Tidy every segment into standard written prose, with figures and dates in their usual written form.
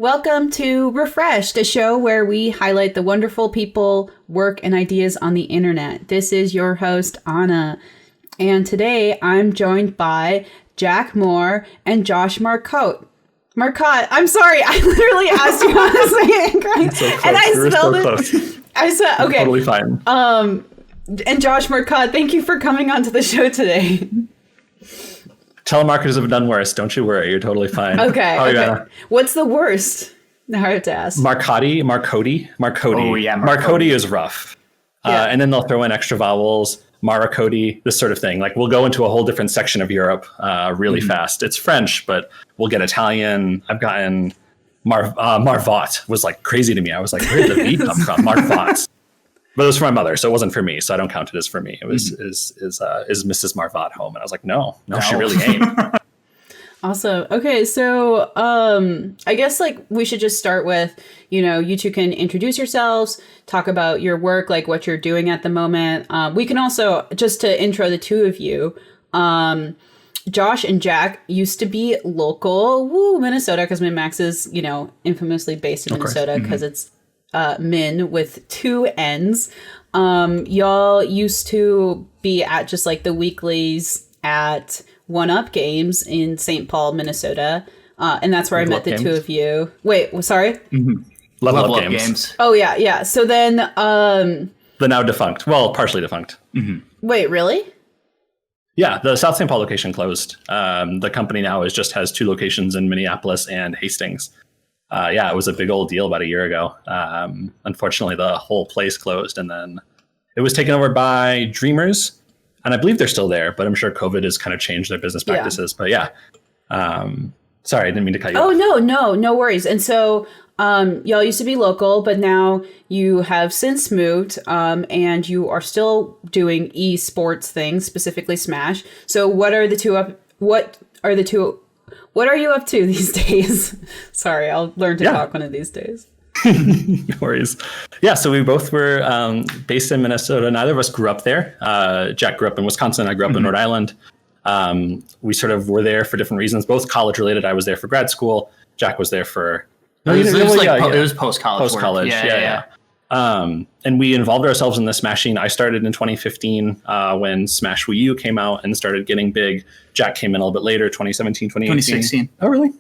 Welcome to Refreshed, a show where we highlight the wonderful people, work, and ideas on the internet. This is your host, Anna. And today I'm joined by Jack Moore and Josh Marcotte. I'm sorry, I literally asked you how to say it incorrectly. So close. And I spelled it. Close. I said, okay. Totally fine. And Josh Marcotte, thank you for coming onto the show today. Telemarketers have done worse. Don't you worry. You're totally fine. Okay. What's the worst? Now I have to ask. Marcotte. Oh, yeah. Marcotte is rough. Yeah. And then they'll throw in extra vowels. Maricotti, this sort of thing. Like we'll go into a whole different section of Europe really fast. It's French, but we'll get Italian. I've gotten Marvot was like crazy to me. I was like, where did the V come from? Marvot. But it was for my mother, so it wasn't for me. So I don't count it as for me. It was is Mrs. Marvot home? And I was like, no, she really ain't. Awesome. Okay, so I guess like we should just start with, you two can introduce yourselves, talk about your work, like what you're doing at the moment. We can also, just to intro the two of you, Josh and Jack used to be local, Minnesota, because MinnMax is, infamously based in Minnesota because it's Min with two N's. Y'all used to be at just like the weeklies at One Up Games in St. Paul, Minnesota. And that's where I met the two of you. Wait, sorry? Level Up games. Oh, yeah. So then... the now defunct. Well, partially defunct. Wait, really? Yeah, the South St. Paul location closed. The company now just has two locations in Minneapolis and Hastings. It was a big old deal about a year ago. Unfortunately, the whole place closed, and then it was taken over by Dreamers. And I believe they're still there, but I'm sure COVID has kind of changed their business practices. Yeah. But sorry, I didn't mean to cut you off. Oh, no worries. And so y'all used to be local, but now you have since moved and you are still doing esports things, specifically Smash. So what are you up to these days? Sorry, I'll learn to talk one of these days. No worries. Yeah, so we both were based in Minnesota. Neither of us grew up there. Jack grew up in Wisconsin. I grew up in Rhode Island. We sort of were there for different reasons, both college related. I was there for grad school. Jack was there for... It was post-college. Post-college, yeah. And we involved ourselves in the Smashing. I started in 2015 when Smash Wii U came out and started getting big. Jack came in a little bit later, 2017, 2018. 2016. Oh, really?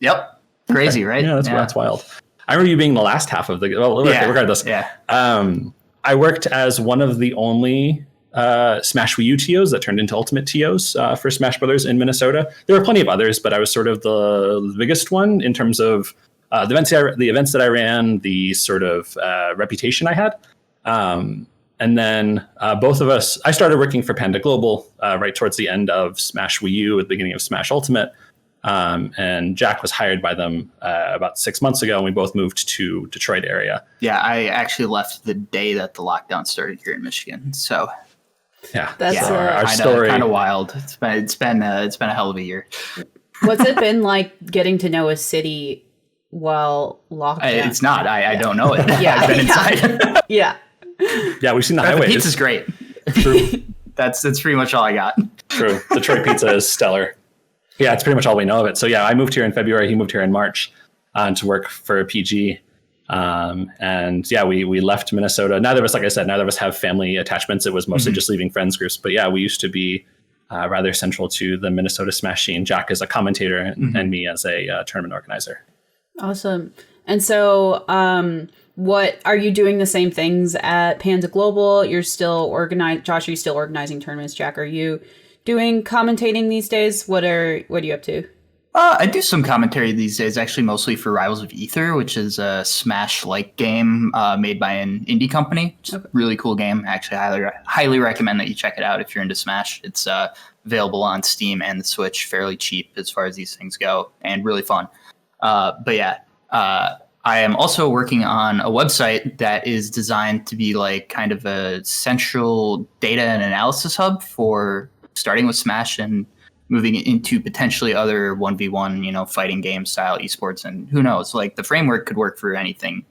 Yep. Crazy, right? Yeah, that's wild. I remember you being the last half of the... Well, regardless. Yeah. I worked as one of the only Smash Wii U TOs that turned into Ultimate TOs for Smash Brothers in Minnesota. There were plenty of others, but I was sort of the biggest one in terms of the events that I ran, the sort of reputation I had. And then both of us... I started working for Panda Global right towards the end of Smash Wii U at the beginning of Smash Ultimate. And Jack was hired by them about 6 months ago, and we both moved to Detroit area. Yeah, I actually left the day that the lockdown started here in Michigan. So yeah, that's our story. Kind of wild. It's been a hell of a year. What's it been like getting to know a city while locked down? It's not. I don't know it. Yeah, I've been inside. Yeah, we've seen the highways. The pizza's great. True. That's pretty much all I got. True. Detroit pizza is stellar. Yeah, it's pretty much all we know of it. So yeah, I moved here in February. He moved here in March to work for PG. And yeah, we left Minnesota. Neither of us have family attachments. It was mostly just leaving friends groups. But yeah, we used to be rather central to the Minnesota Smash scene. Jack as a commentator and me as a tournament organizer. Awesome. And so what are you doing the same things at Panda Global? You're still Josh, are you still organizing tournaments? Jack, are you doing commentating these days? What are you up to? I do some commentary these days, actually mostly for Rivals of Aether, which is a Smash-like game made by an indie company. It's a really cool game. Actually, I highly recommend that you check it out if you're into Smash. It's available on Steam and the Switch, fairly cheap as far as these things go, and really fun. I am also working on a website that is designed to be like kind of a central data and analysis hub for starting with Smash and moving into potentially other 1v1, fighting game style esports. And who knows, like the framework could work for anything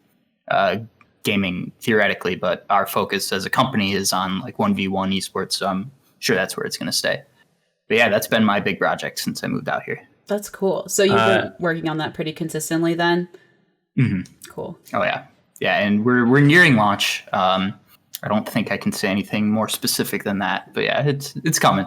gaming theoretically, but our focus as a company is on like 1v1 esports. So I'm sure that's where it's going to stay. But yeah, that's been my big project since I moved out here. That's cool. So you've been working on that pretty consistently then? Mm-hmm. Cool. Oh yeah. Yeah, and we're nearing launch. I don't think I can say anything more specific than that, but yeah, it's coming.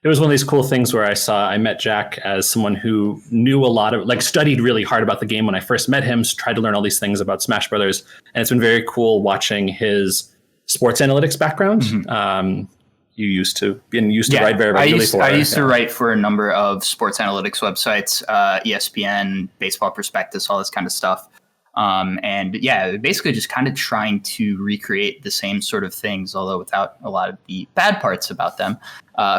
It was one of these cool things where I met Jack as someone who knew a lot of, like, studied really hard about the game when I first met him, tried to learn all these things about Smash Brothers. And it's been very cool watching his sports analytics background. Mm-hmm. You used to write very regularly for. I used to write for a number of sports analytics websites, ESPN, Baseball Prospectus, all this kind of stuff. And yeah, basically just kind of trying to recreate the same sort of things, although without a lot of the bad parts about them,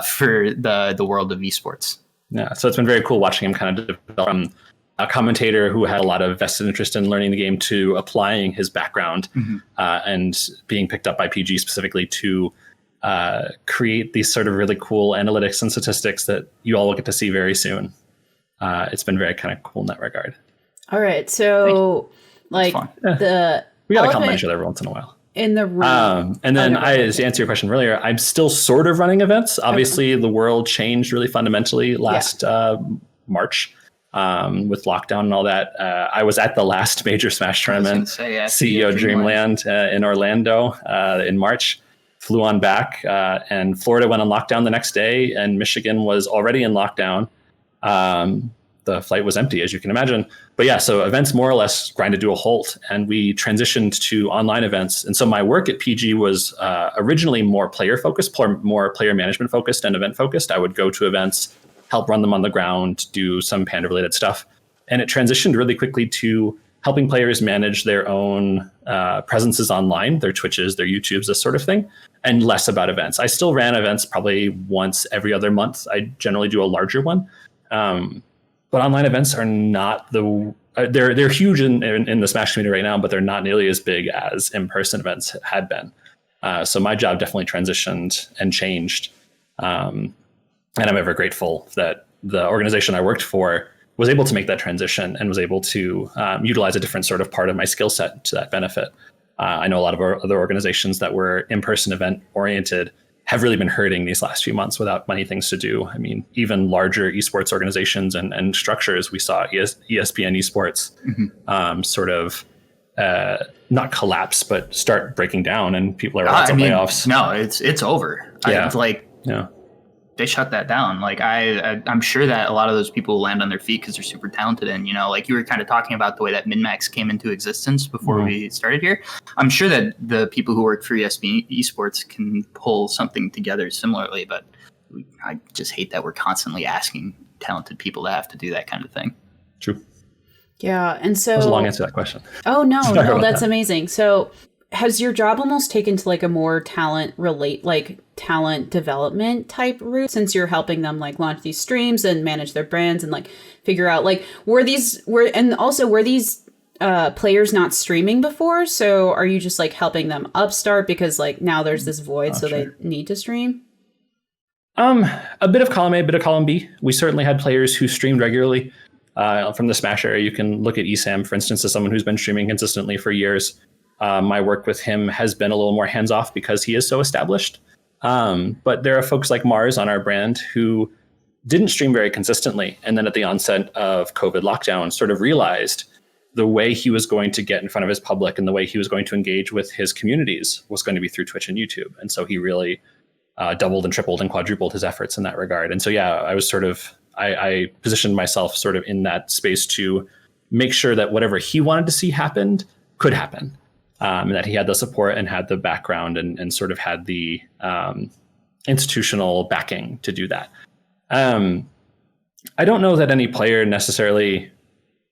for the world of esports. Yeah, so it's been very cool watching him kind of develop from a commentator who had a lot of vested interest in learning the game to applying his background, mm-hmm. And being picked up by PG specifically to create these sort of really cool analytics and statistics that you all will get to see very soon. It's been very kind of cool in that regard. All right, so like we gotta compliment each other every once in a while in the room. And then to answer your question earlier, I'm still sort of running events. Obviously, the world changed really fundamentally last March with lockdown and all that. I was at the last major Smash tournament, CEO Dreamland in Orlando in March. Flew on back, and Florida went on lockdown the next day, and Michigan was already in lockdown. The flight was empty, as you can imagine. But yeah, so events more or less grinded to a halt, and we transitioned to online events. And so my work at PG was originally more player focused, more player management focused and event focused. I would go to events, help run them on the ground, do some Panda related stuff. And it transitioned really quickly to helping players manage their own presences online, their Twitches, their YouTubes, this sort of thing, and less about events. I still ran events probably once every other month. I generally do a larger one. But online events are not they're huge in the Smash community right now, but they're not nearly as big as in-person events had been. So my job definitely transitioned and changed. And I'm ever grateful that the organization I worked for was able to make that transition and was able to utilize a different sort of part of my skill set to that benefit. I know a lot of our other organizations that were in-person event oriented have really been hurting these last few months without many things to do. I mean, even larger esports organizations and structures, we saw ESPN esports sort of not collapse, but start breaking down, and people are out of layoffs. No, it's over. Yeah. It's like, they shut that down. Like I'm sure that a lot of those people will land on their feet because they're super talented. And, like you were kind of talking about the way that MinnMax came into existence before we started here. I'm sure that the people who work for ESPN esports can pull something together similarly, but I just hate that we're constantly asking talented people to have to do that kind of thing. True. Yeah. And so that was a long answer to that question. Oh, no, that's amazing. So has your job almost taken to like a more talent development type route, since you're helping them like launch these streams and manage their brands and like figure out like were these players not streaming before? So are you just like helping them upstart because like now there's this void, they need to stream? A bit of column A, a bit of column B. We certainly had players who streamed regularly from the Smash area. You can look at ESAM, for instance, as someone who's been streaming consistently for years. My work with him has been a little more hands-off because he is so established. But there are folks like Mars on our brand who didn't stream very consistently. And then at the onset of COVID lockdown, sort of realized the way he was going to get in front of his public and the way he was going to engage with his communities was going to be through Twitch and YouTube. And so he really doubled and tripled and quadrupled his efforts in that regard. And so, I was I positioned myself sort of in that space to make sure that whatever he wanted to see happened could happen. And that he had the support and had the background and sort of had the institutional backing to do that. I don't know that any player necessarily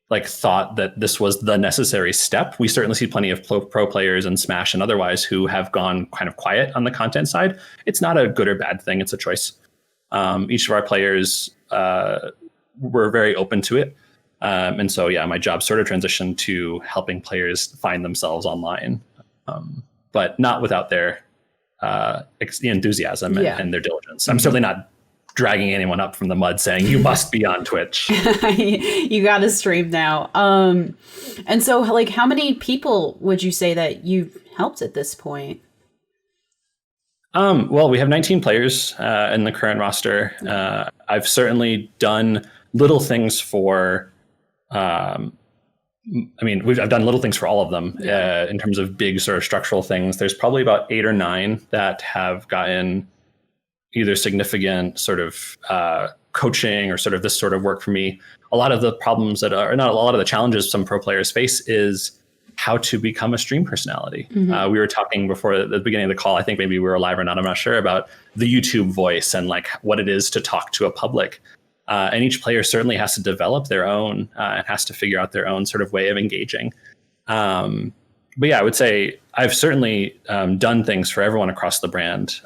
like thought that this was the necessary step. We certainly see plenty of pro players in Smash and otherwise who have gone kind of quiet on the content side. It's not a good or bad thing. It's a choice. Each of our players were very open to it. And so, my job sort of transitioned to helping players find themselves online, but not without their enthusiasm and their diligence. I'm certainly not dragging anyone up from the mud saying, you must be on Twitch. You got to stream now. And so, like, how many people would you say that you've helped at this point? Well, we have 19 players in the current roster. I've certainly done little things for, I've done little things for all of them in terms of big sort of structural things. There's probably about 8 or 9 that have gotten either significant sort of coaching or sort of this sort of work for me. A lot of the problems that are, not a lot of the challenges some pro players face is how to become a stream personality. We were talking before at the beginning of the call, I think maybe we were live or not, I'm not sure, about the YouTube voice and like what it is to talk to a public. And each player certainly has to develop their own and has to figure out their own sort of way of engaging. But yeah, I would say I've certainly done things for everyone across the brand,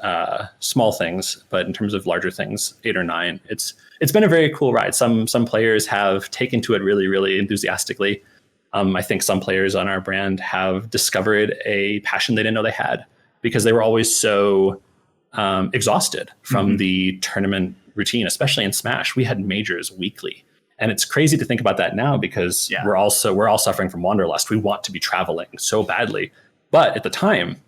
small things, but in terms of larger things, 8 or 9, it's been a very cool ride. Some players have taken to it really, really enthusiastically. I think some players on our brand have discovered a passion they didn't know they had because they were always so exhausted from the tournament routine, especially in Smash. We had majors weekly. And it's crazy to think about that now because we're all suffering from wanderlust. We want to be traveling so badly. But at the time,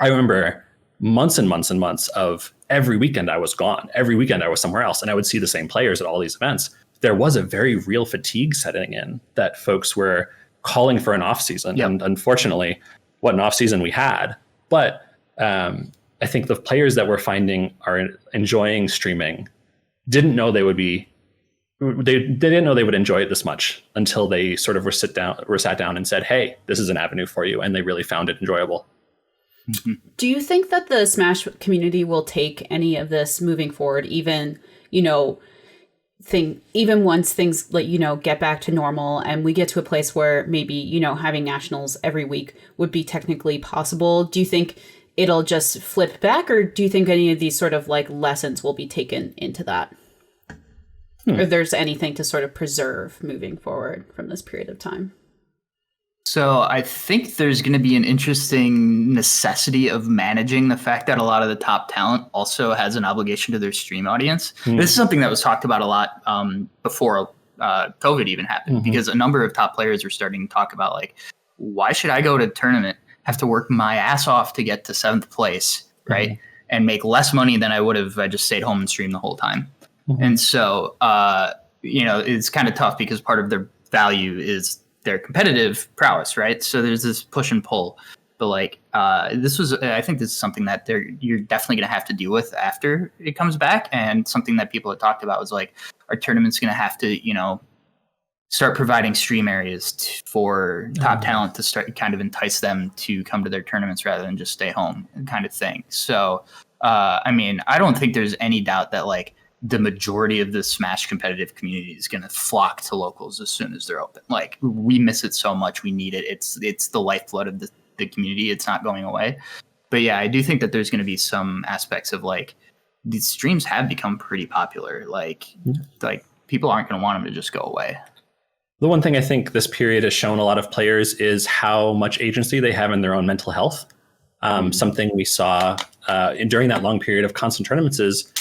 I remember months and months and months of every weekend I was gone. Every weekend I was somewhere else, and I would see the same players at all these events. There was a very real fatigue setting in that folks were calling for an off season. And unfortunately, what an off season we had. But I think the players that we're finding are enjoying streaming didn't know they would be. They didn't know they would enjoy it this much until they sort of were sat down and said, "Hey, this is an avenue for you," and they really found it enjoyable. Do you think that the Smash community will take any of this moving forward, even once things get back to normal and we get to a place where maybe having nationals every week would be technically possible? Do you think it'll just flip back, or do you think any of these sort of like lessons will be taken into that? Or there's anything to sort of preserve moving forward from this period of time? So I think there's going to be an interesting necessity of managing the fact that a lot of the top talent also has an obligation to their stream audience. This is something that was talked about a lot before COVID even happened, because a number of top players were starting to talk about, like, why should I go to a tournament, have to work my ass off to get to 7th place, right? And make less money than I would have if I just stayed home and streamed the whole time. And so, it's kind of tough because part of their value is their competitive prowess, right? So there's this push and pull. But I think this is something that you're definitely going to have to deal with after it comes back. And something that people had talked about was like, our tournament's going to have to, start providing stream areas for top talent to start kind of entice them to come to their tournaments rather than just stay home kind of thing. So, I don't think there's any doubt that the majority of the Smash competitive community is going to flock to locals as soon as they're open. Like, we miss it so much. We need it. It's the lifeblood of the community. It's not going away. But yeah, I do think that there's going to be some aspects of these streams have become pretty popular. Like people aren't going to want them to just go away. The one thing I think this period has shown a lot of players is how much agency they have in their own mental health. Something we saw during that long period of constant tournaments is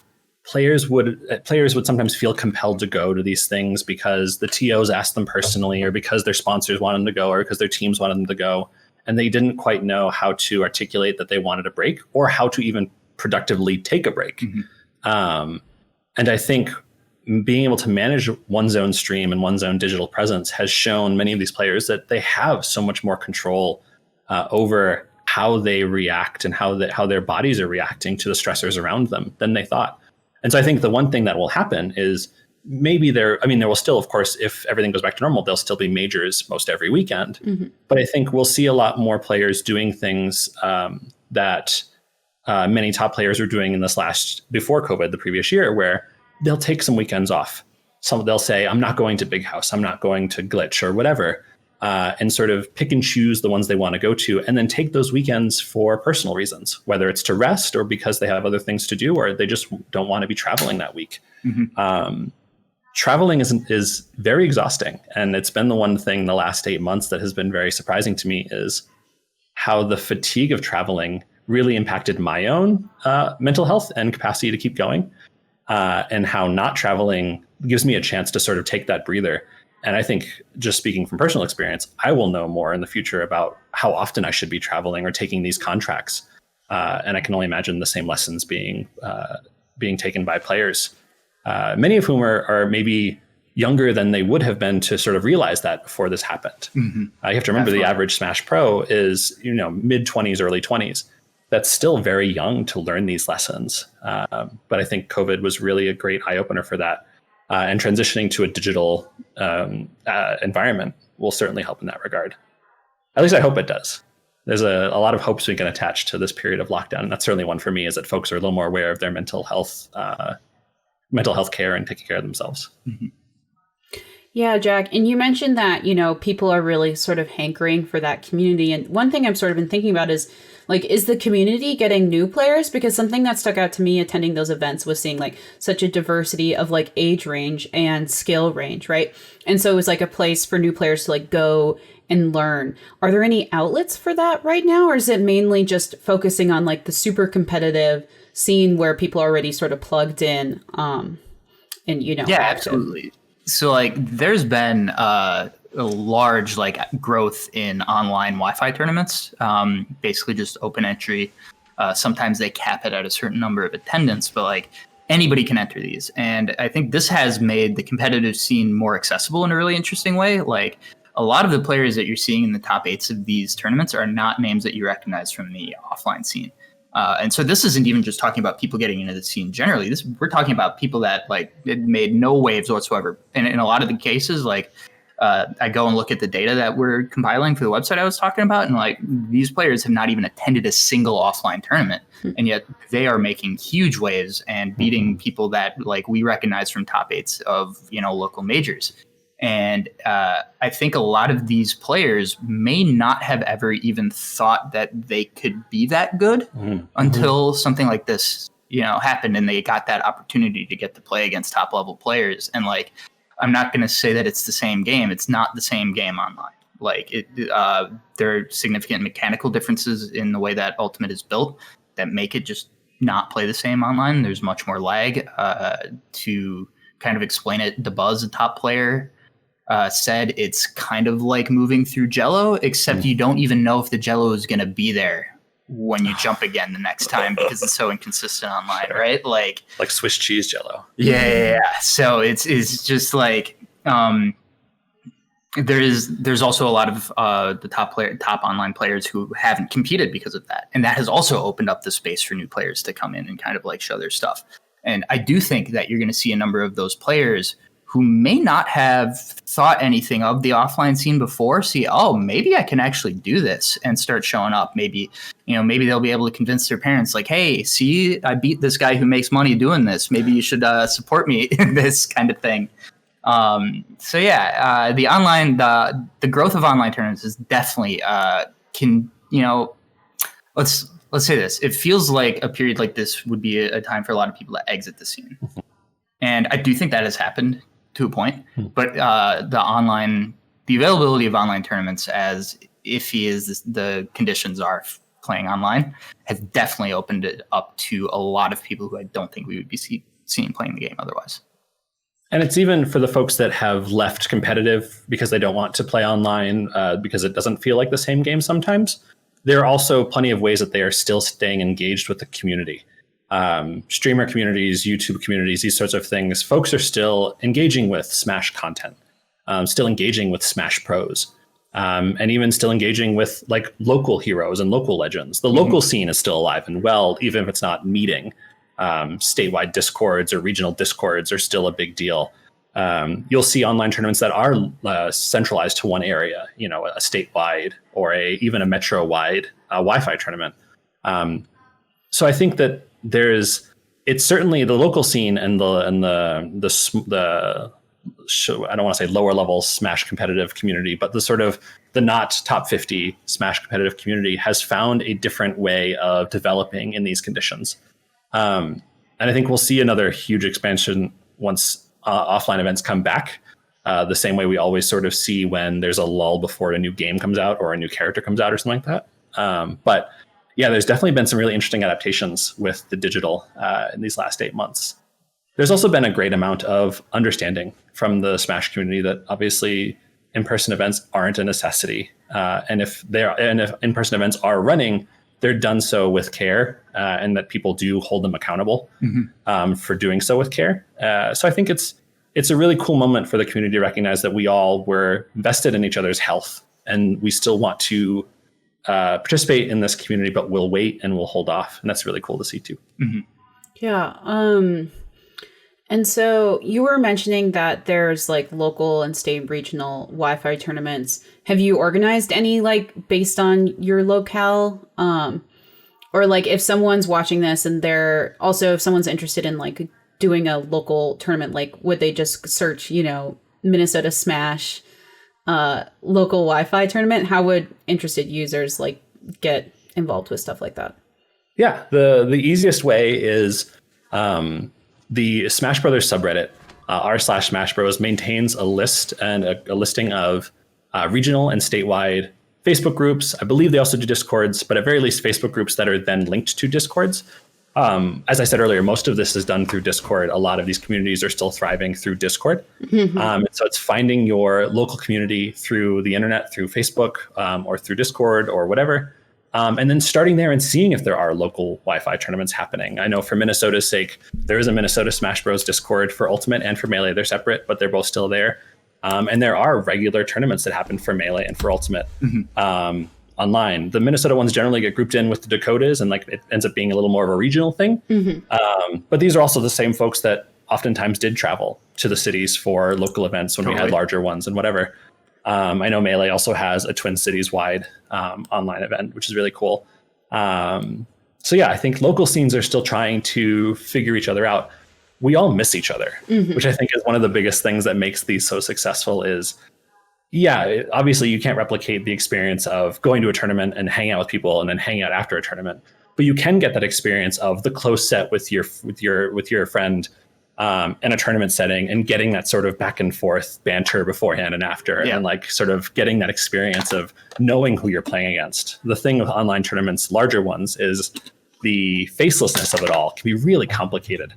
players would sometimes feel compelled to go to these things because the TOs asked them personally, or because their sponsors wanted them to go, or because their teams wanted them to go. And they didn't quite know how to articulate that they wanted a break or how to even productively take a break. And I think being able to manage one's own stream and one's own digital presence has shown many of these players that they have so much more control over how they react and how their bodies are reacting to the stressors around them than they thought. And so I think the one thing that will happen is maybe there will still, of course, if everything goes back to normal, there'll still be majors most every weekend. But I think we'll see a lot more players doing things that many top players were doing before COVID, the previous year, where they'll take some weekends off. They'll say, I'm not going to Big House, I'm not going to Glitch or whatever, and sort of pick and choose the ones they want to go to, and then take those weekends for personal reasons, whether it's to rest or because they have other things to do, or they just don't want to be traveling that week. Traveling is very exhausting. And it's been the one thing the last 8 months that has been very surprising to me is how the fatigue of traveling really impacted my own mental health and capacity to keep going, and how not traveling gives me a chance to sort of take that breather. And I think, just speaking from personal experience, I will know more in the future about how often I should be traveling or taking these contracts. And I can only imagine the same lessons being taken by players, many of whom are maybe younger than they would have been to sort of realize that before this happened. You have to remember the average Smash Pro is, mid 20s, early 20s. That's still very young to learn these lessons. But I think COVID was really a great eye opener for that. And transitioning to a digital environment will certainly help in that regard. At least I hope it does. There's a lot of hopes we can attach to this period of lockdown. And that's certainly one for me, is that folks are a little more aware of their mental health care and taking care of themselves. Yeah, Jack. And you mentioned that, people are really sort of hankering for that community. And one thing I've sort of been thinking about is, is the community getting new players? Because something that stuck out to me attending those events was seeing such a diversity of age range and skill range, right? And so it was a place for new players to go and learn. Are there any outlets for that right now? Or is it mainly just focusing on the super competitive scene where people are already sort of plugged in and, Yeah, active? absolutely. So there's been a large growth in online Wi-Fi tournaments, basically just open entry. Sometimes they cap it at a certain number of attendance, but anybody can enter these. And I think this has made the competitive scene more accessible in a really interesting way. A lot of the players that you're seeing in the top 8s of these tournaments are not names that you recognize from the offline scene. And so this isn't even just talking about people getting into the scene generally. We're talking about people that it made no waves whatsoever. And in a lot of the cases, I go and look at the data that we're compiling for the website I was talking about, and these players have not even attended a single offline tournament, and yet they are making huge waves and beating people that we recognize from top 8s of local majors. And I think a lot of these players may not have ever even thought that they could be that good until something like this, happened, and they got that opportunity to get to play against top level players. And I'm not going to say that it's the same game. It's not the same game online. There are significant mechanical differences in the way that Ultimate is built that make it just not play the same online. There's much more lag. To kind of explain it, DeBuzz, a top player, said it's kind of like moving through Jello, except you don't even know if the Jello is going to be there when you jump again the next time because it's so inconsistent online, right? Like Swiss cheese Jello. Yeah. So it's just there's also a lot of the top online players who haven't competed because of that, and that has also opened up the space for new players to come in and kind of show their stuff. And I do think that you're going to see a number of those players who may not have thought anything of the offline scene before see, oh, maybe I can actually do this, and start showing up. Maybe they'll be able to convince their parents, hey, see, I beat this guy who makes money doing this. Maybe you should support me in this kind of thing. The online, the growth of online tournaments is definitely let's say this. It feels like a period like this would be a time for a lot of people to exit the scene. And I do think that has happened to a point, but the availability of online tournaments, as iffy as the conditions are playing online, has definitely opened it up to a lot of people who I don't think we would be seeing playing the game otherwise. And it's even for the folks that have left competitive because they don't want to play online because it doesn't feel like the same game sometimes. There are also plenty of ways that they are still staying engaged with the community. Streamer communities, YouTube communities, these sorts of things. Folks are still engaging with Smash content, still engaging with Smash pros, and even still engaging with local heroes and local legends. The local scene is still alive and well, even if it's not meeting. Statewide discords or regional discords are still a big deal. You'll see online tournaments that are centralized to one area, a statewide or even a metro-wide Wi-Fi tournament. So I think that it's certainly the local scene and the I don't want to say lower level Smash competitive community, but the not top 50 Smash competitive community has found a different way of developing in these conditions. And I think we'll see another huge expansion once offline events come back, the same way we always sort of see when there's a lull before a new game comes out or a new character comes out or something like that. But yeah, there's definitely been some really interesting adaptations with the digital in these last 8 months. There's also been a great amount of understanding from the Smash community that obviously in-person events aren't a necessity. And if in-person events are running, they're done so with care, and that people do hold them accountable for doing so with care. So I think it's it's a really cool moment for the community to recognize that we all were vested in each other's health, and we still want to participate in this community, but we'll wait and we'll hold off. And that's really cool to see too. Mm-hmm. Yeah. And so you were mentioning that there's like local and state and regional Wi-Fi tournaments. Have you organized any like based on your locale? Or like if someone's watching this and they're also, if someone's interested in like doing a local tournament, like would they just search, you know, Minnesota Smash local Wi-Fi tournament? How would interested users like get involved with stuff like that? Yeah, the easiest way is the Smash Brothers subreddit, r/Smash Bros, maintains a list and a listing of regional and statewide Facebook groups. I believe they also do Discords, but at very least Facebook groups that are then linked to Discords. As I said earlier, most of this is done through Discord. A lot of these communities are still thriving through Discord. And so it's finding your local community through the internet, through Facebook, or through Discord or whatever. And then starting there and seeing if there are local Wi-Fi tournaments happening. I know for Minnesota's sake, there is a Minnesota Smash Bros Discord for Ultimate and for Melee. They're separate, but they're both still there. And there are regular tournaments that happen for Melee and for Ultimate online. The Minnesota ones generally get grouped in with the Dakotas, and like it ends up being a little more of a regional thing. But these are also the same folks that oftentimes did travel to the cities for local events when we had larger ones and whatever. I know Melee also has a Twin Cities wide online event, which is really cool. So yeah, I think local scenes are still trying to figure each other out. We all miss each other, which I think is one of the biggest things that makes these so successful is, yeah, obviously you can't replicate the experience of going to a tournament and hanging out with people and then hanging out after a tournament, but you can get that experience of the close set with your friend in a tournament setting and getting that sort of back and forth banter beforehand and after, and like sort of getting that experience of knowing who you're playing against. The thing with online tournaments, larger ones, is the facelessness of it all can be really complicated.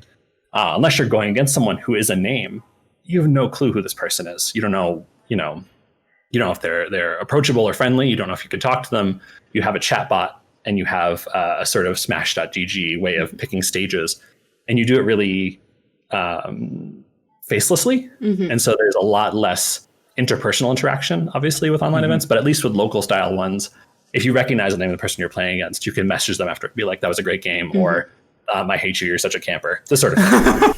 Unless you're going against someone who is a name, you have no clue who this person is. You don't know, you don't know if they're approachable or friendly. You don't know if you can talk to them. You have a chat bot and you have a sort of smash.gg way of picking stages, and you do it really facelessly. And so there's a lot less interpersonal interaction, obviously, with online events, but at least with local style ones, if you recognize the name of the person you're playing against, you can message them after, be like, that was a great game, or I hate you, you're such a camper, this sort of thing.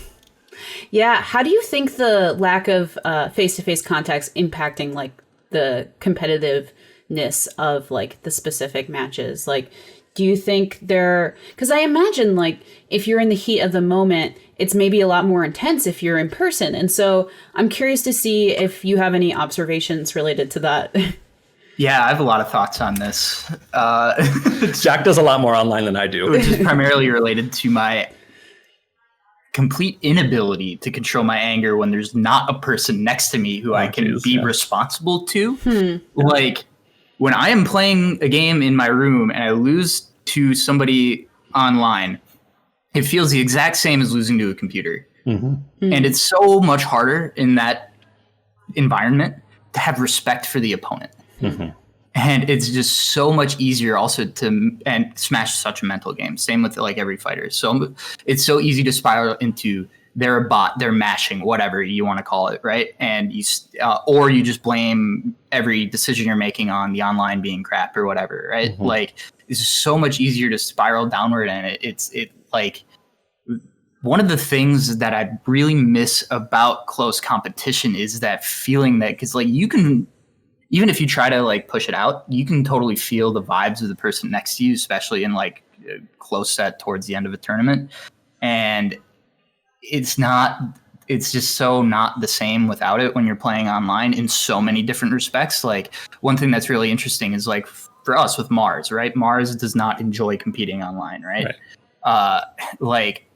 Yeah. How do you think the lack of face-to-face contacts impacting like the competitiveness of like the specific matches? Like, do you think because I imagine like if you're in the heat of the moment, it's maybe a lot more intense if you're in person. And so I'm curious to see if you have any observations related to that. Yeah, I have a lot of thoughts on this. Jack does a lot more online than I do. Which is primarily related to my complete inability to control my anger when there's not a person next to me who I can be responsible to. Like, when I am playing a game in my room and I lose to somebody online, it feels the exact same as losing to a computer. And it's so much harder in that environment to have respect for the opponent. And it's just so much easier also to smash such a mental game. Same with like every fighter. So it's so easy to spiral into they're a bot, they're mashing, whatever you want to call it, right? And or you just blame every decision you're making on the online being crap or whatever, right? Like it's just so much easier to spiral downward, and it's like one of the things that I really miss about close competition is that feeling that, because like you can. Even if you try to like push it out, you can totally feel the vibes of the person next to you, especially in like a close set towards the end of a tournament. And it's just so not the same without it when you're playing online in so many different respects. Like one thing that's really interesting is like for us with Mars, right? Mars does not enjoy competing online, right? Like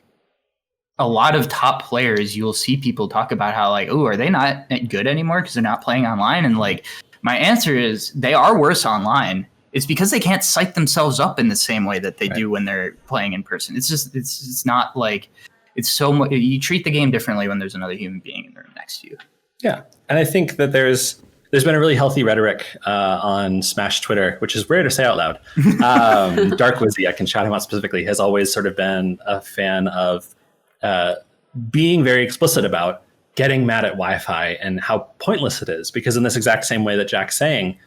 a lot of top players, you'll see people talk about how like, oh, are they not good anymore because they're not playing online? And like, my answer is they are worse online. It's because they can't psych themselves up in the same way that they do when they're playing in person. It's not like it's so much. You treat the game differently when there's another human being in the room next to you. Yeah. And I think that there's been a really healthy rhetoric on Smash Twitter, which is rare to say out loud. Dark Wizzy, I can shout him out specifically, has always sort of been a fan of being very explicit about getting mad at Wi-Fi and how pointless it is, because in this exact same way that Jack's saying,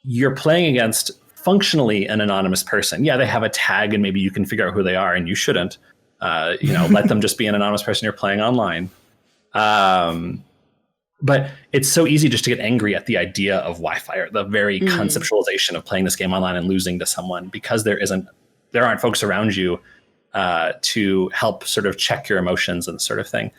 you're playing against functionally an anonymous person. Yeah, they have a tag and maybe you can figure out who they are, and you shouldn't. Let them just be an anonymous person you're playing online. But it's so easy just to get angry at the idea of Wi-Fi, or the very conceptualization of playing this game online and losing to someone, because there aren't folks around you to help sort of check your emotions and sort of thing.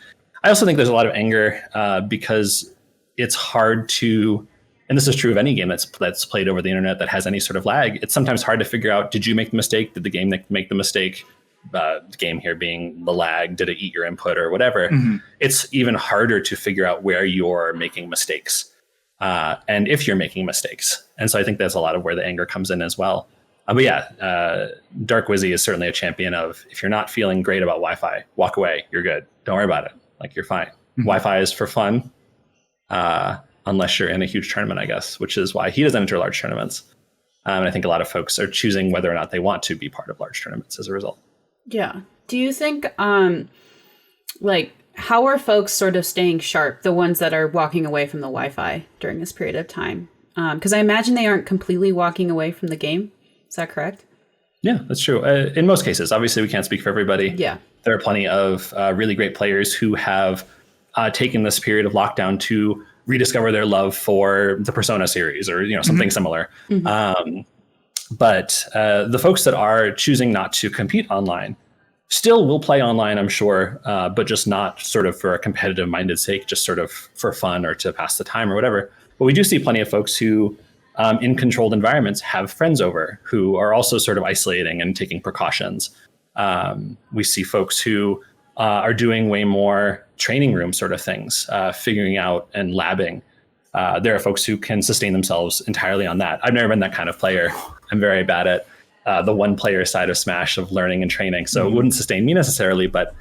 I also think there's a lot of anger because it's hard to, and this is true of any game that's played over the internet that has any sort of lag. It's sometimes hard to figure out, did you make the mistake? Did the game make the mistake? The game here being the lag, did it eat your input or whatever? It's even harder to figure out where you're making mistakes and if you're making mistakes. And so I think that's a lot of where the anger comes in as well. But yeah, Dark Wizzy is certainly a champion of, if you're not feeling great about Wi-Fi, walk away. You're good. Don't worry about it. Like, you're fine. Wi-Fi is for fun, unless you're in a huge tournament, I guess, which is why he doesn't enter large tournaments. And I think a lot of folks are choosing whether or not they want to be part of large tournaments as a result. Yeah. Do you think, how are folks sort of staying sharp, the ones that are walking away from the Wi-Fi during this period of time? Because I imagine they aren't completely walking away from the game. Is that correct? Yeah, that's true. In most cases, obviously we can't speak for everybody. Yeah. There are plenty of really great players who have taken this period of lockdown to rediscover their love for the Persona series, or something similar. But the folks that are choosing not to compete online still will play online, I'm sure, but just not sort of for a competitive minded sake, just sort of for fun or to pass the time or whatever. But we do see plenty of folks who in controlled environments have friends over who are also sort of isolating and taking precautions. We see folks who are doing way more training room sort of things, figuring out and labbing. There are folks who can sustain themselves entirely on that. I've never been that kind of player. I'm very bad at the one player side of Smash, of learning and training. So it wouldn't sustain me necessarily, but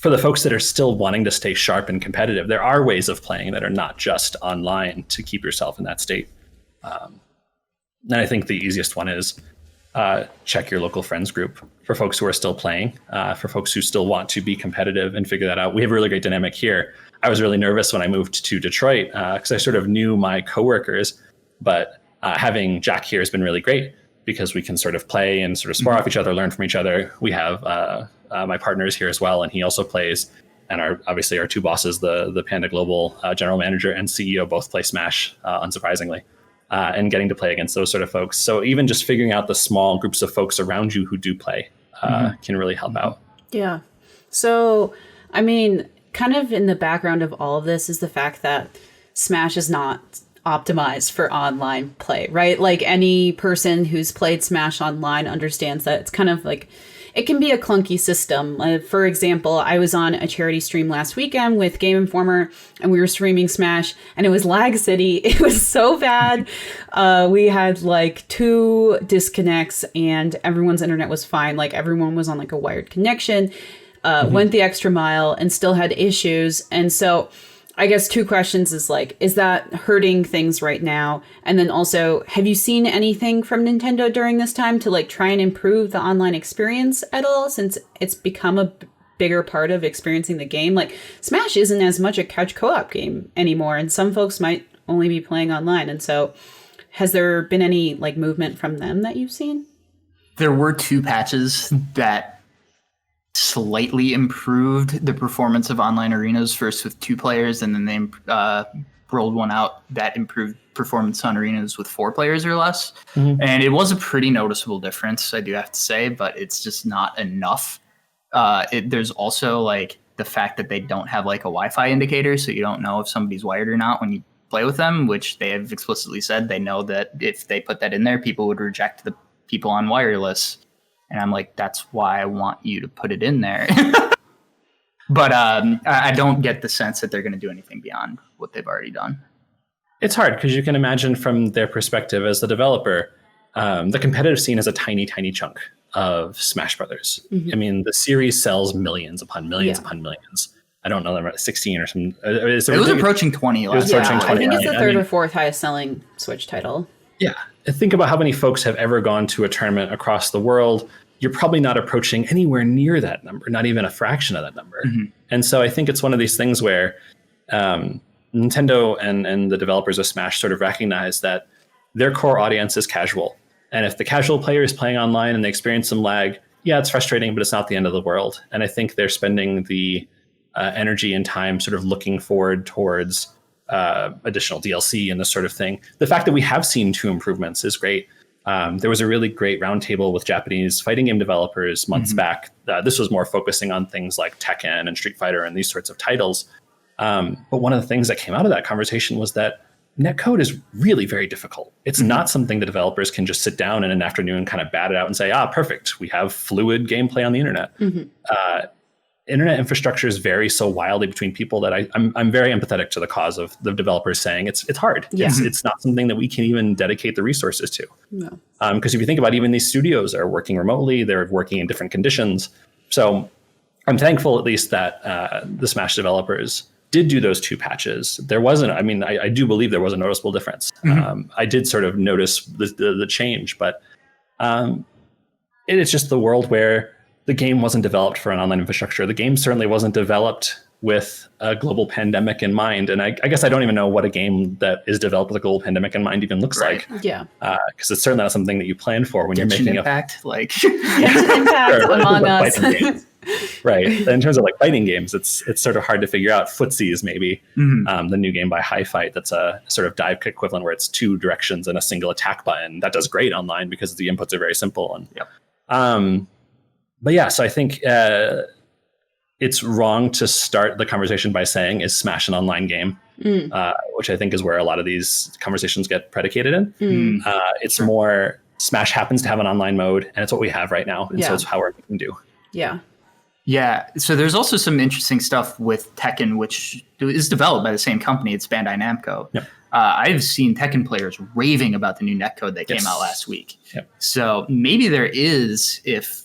for the folks that are still wanting to stay sharp and competitive, there are ways of playing that are not just online to keep yourself in that state. And I think the easiest one is check your local friends group for folks who are still playing, for folks who still want to be competitive and figure that out. We have a really great dynamic here. I was really nervous when I moved to Detroit because I sort of knew my coworkers, but having Jack here has been really great because we can sort of play and sort of spar off each other, learn from each other. We have my partners here as well, and he also plays. And obviously our two bosses, the Panda Global general manager and CEO, both play Smash, unsurprisingly, and getting to play against those sort of folks. So even just figuring out the small groups of folks around you who do play can really help out. Yeah. So, I mean, kind of in the background of all of this is the fact that Smash is not optimized for online play, right? Like, any person who's played Smash online understands that it's kind of like, it can be a clunky system. For example, I was on a charity stream last weekend with Game Informer, and we were streaming Smash, and it was Lag City. It was so bad. We had like 2 disconnects, and everyone's internet was fine. Like, everyone was on like a wired connection, went the extra mile, and still had issues. And so I guess 2 questions is like, is that hurting things right now? And then also, have you seen anything from Nintendo during this time to like try and improve the online experience at all, since it's become a bigger part of experiencing the game? Like, Smash isn't as much a couch co-op game anymore, and some folks might only be playing online. And so has there been any like movement from them that you've seen? There were 2 patches that slightly improved the performance of online arenas, first with 2 players, and then they rolled one out that improved performance on arenas with 4 players or less. And it was a pretty noticeable difference, I do have to say, but it's just not enough. There's also like the fact that they don't have like a Wi-Fi indicator, so you don't know if somebody's wired or not when you play with them, which they have explicitly said they know that if they put that in there, people would reject the people on wireless. And I'm like, that's why I want you to put it in there. But I don't get the sense that they're going to do anything beyond what they've already done. It's hard because you can imagine from their perspective as the developer, the competitive scene is a tiny, tiny chunk of Smash Brothers. I mean, the series sells millions upon millions upon millions. I don't know, 16 or something. It was approaching 20. I think it's the 3rd or 4th highest selling Switch title. Yeah. Think about how many folks have ever gone to a tournament across the world. you're probably not approaching anywhere near that number, not even a fraction of that number. And so I think it's one of these things where Nintendo and the developers of Smash sort of recognize that their core audience is casual. And if the casual player is playing online and they experience some lag, yeah, it's frustrating, but it's not the end of the world. And I think they're spending the energy and time sort of looking forward towards additional DLC and this sort of thing. The fact that we have seen 2 improvements is great. There was a really great roundtable with Japanese fighting game developers months back. This was more focusing on things like Tekken and Street Fighter and these sorts of titles. But one of the things that came out of that conversation was that netcode is really very difficult. It's not something the developers can just sit down in an afternoon, kind of bat it out and say, perfect, we have fluid gameplay on the internet. Internet infrastructures vary so wildly between people that I'm very empathetic to the cause of the developers saying it's hard. Yeah. It's not something that we can even dedicate the resources to. No. Because if you think about even these studios are working remotely, they're working in different conditions. So I'm thankful at least that the Smash developers did do those 2 patches. There wasn't, I do believe there was a noticeable difference. I did sort of notice the change, but it's just the world where the game wasn't developed for an online infrastructure. The game certainly wasn't developed with a global pandemic in mind. And I guess I don't even know what a game that is developed with a global pandemic in mind even looks like. Yeah. Because it's certainly not something that you plan for when you're making Impact, Impact, Sure, Among Us. Right. In terms of like fighting games, it's sort of hard to figure out. Footsies, maybe the new game by Hi Fight. That's a sort of dive kick equivalent where it's 2 directions and a single attack button. That does great online because the inputs are very simple. And but yeah, so I think it's wrong to start the conversation by saying, is Smash an online game? Which I think is where a lot of these conversations get predicated in. It's more Smash happens to have an online mode, and it's what we have right now. And so it's how we're making do. Yeah. Yeah. So there's also some interesting stuff with Tekken, which is developed by the same company. It's Bandai Namco. Yep. I've seen Tekken players raving about the new netcode that came out last week. Yep. So maybe there is, if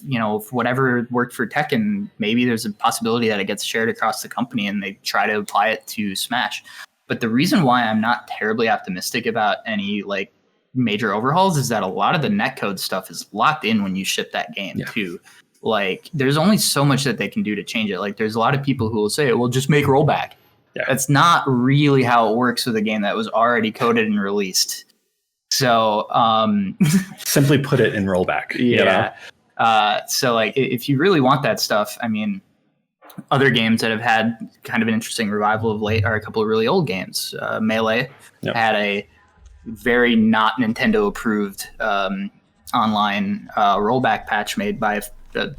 whatever worked for Tekken, maybe there's a possibility that it gets shared across the company and they try to apply it to Smash. But the reason why I'm not terribly optimistic about any like major overhauls is that a lot of the netcode stuff is locked in when you ship that game too. Like there's only so much that they can do to change it. Like there's a lot of people who will say, well, just make rollback. Yeah. That's not really how it works with a game that was already coded and released. So simply put it in rollback. Yeah. So like if you really want that stuff, I mean, other games that have had kind of an interesting revival of late are a couple of really old games. Melee had a very not Nintendo approved online rollback patch made by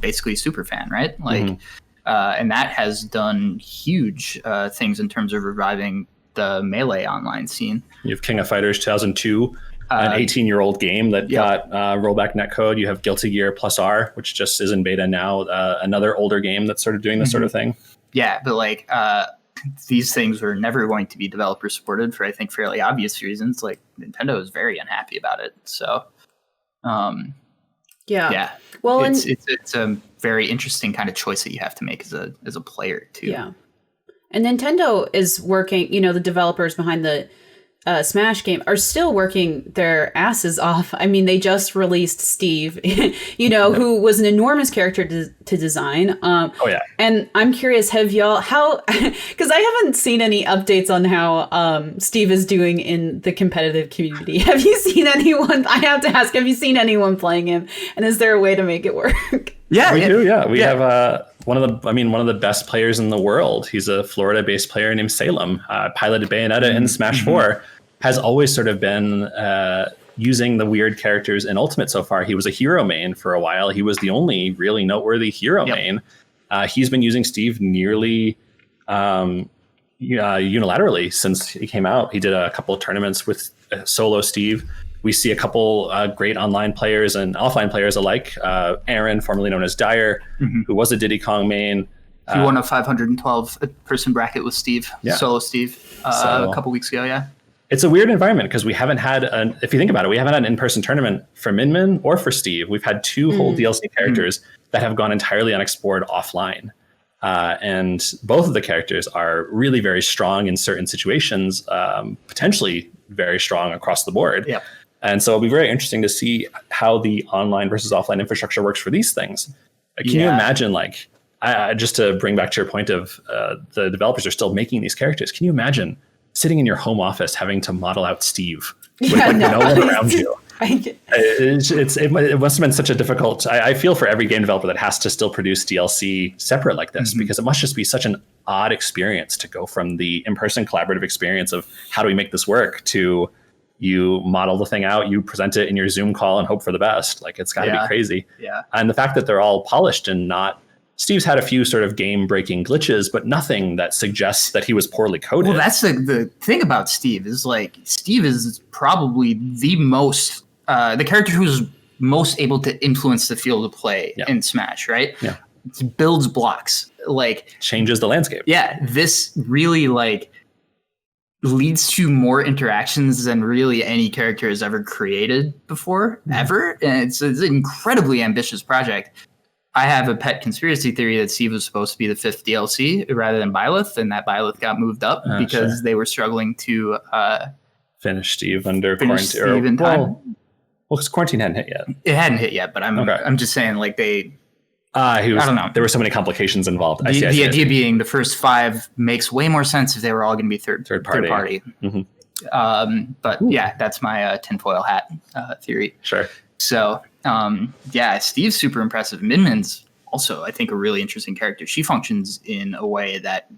basically a super fan, right? Like, and that has done huge things in terms of reviving the Melee online scene. You have King of Fighters 2002, an 18-year-old game that got rollback netcode. You have Guilty Gear Plus R, which just is in beta now, another older game that's sort of doing this sort of thing. Yeah, but like these things were never going to be developer supported for, I think, fairly obvious reasons. Like Nintendo is very unhappy about it. So, yeah. Well, it's a very interesting kind of choice that you have to make as a player too. Yeah. And Nintendo is working, the developers behind the Smash game are still working their asses off. I mean, they just released Steve, who was an enormous character to design. And I'm curious, have y'all, because I haven't seen any updates on how Steve is doing in the competitive community. Have you seen anyone, I have to ask, have you seen anyone playing him? And is there a way to make it work? Yeah, we do. Yeah, we have one of the best players in the world. He's a Florida-based player named Salem. Piloted Bayonetta in Smash 4. Has always sort of been using the weird characters in Ultimate so far. He was a hero main for a while. He was the only really noteworthy hero main. He's been using Steve nearly unilaterally since he came out. He did a couple of tournaments with solo Steve. We see a couple great online players and offline players alike. Aaron, formerly known as Dyer, who was a Diddy Kong main. He won a 512 person bracket with Steve, solo Steve, a couple weeks ago, It's a weird environment because we haven't had, if you think about it, we haven't had an in-person tournament for Min or for Steve. We've had 2 whole DLC characters that have gone entirely unexplored offline. And both of the characters are really very strong in certain situations, potentially very strong across the board. And so it'll be very interesting to see how the online versus offline infrastructure works for these things. Can you imagine, like, just to bring back to your point of the developers are still making these characters. Can you imagine sitting in your home office having to model out Steve with no one around you? It must have been such a difficult. I feel for every game developer that has to still produce DLC separate like this, because it must just be such an odd experience to go from the in-person collaborative experience of how do we make this work to you model the thing out, you present it in your Zoom call and hope for the best. Like, it's got to be crazy. Yeah. And the fact that they're all polished and not. Steve's had a few sort of game-breaking glitches, but nothing that suggests that he was poorly coded. Well, that's the thing about Steve is, like, Steve is probably the most the character who's most able to influence the field of play in Smash, right? Yeah. It builds blocks, like, changes the landscape. Yeah, this really, like, leads to more interactions than really any character has ever created before, ever. And it's an incredibly ambitious project. I have a pet conspiracy theory that Steve was supposed to be the 5th DLC rather than Byleth, and that Byleth got moved up because they were struggling to finish Steve under quarantine. Steve in time. Well, because quarantine hadn't hit yet. It hadn't hit yet, but I'm just saying, like, they. I don't know. There were so many complications involved. The idea being the first 5 makes way more sense if they were all going to be third party. Mm-hmm. But yeah, that's my tinfoil hat theory. Sure. So Steve's super impressive. Minmin's also, I think, a really interesting character. She functions in a way that,